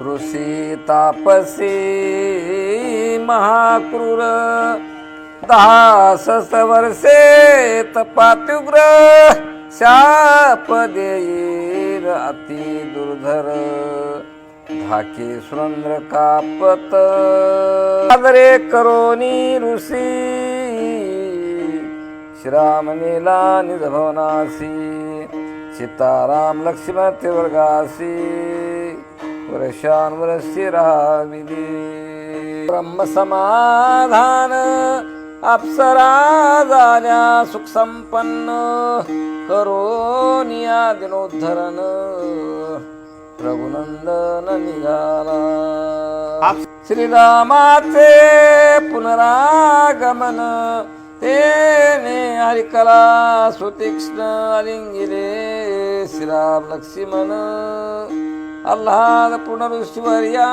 ऋषी तापसी महाक्रूर 10 वर्षे तपात्युग्र शाप देईल अति दुर्धर धाके सुरंद्र कापत आदरे करोनी ऋषी श्रीराम नेला निज भवनासी सीताराम लक्ष्मण ते वर्गासी वर्षानुवर्षी रामिली ब्रह्म समाधान अप्सरा झाल्या सुख संपन्न करोनिया दिनोद्धरण रघुनंदन निघाला श्रीरामाचे पुनरागमन तेने हरिकला सुतीक्ष्ण अलिंगिले श्रीराम लक्ष्मण आल्हाद पुनरुश्वर्या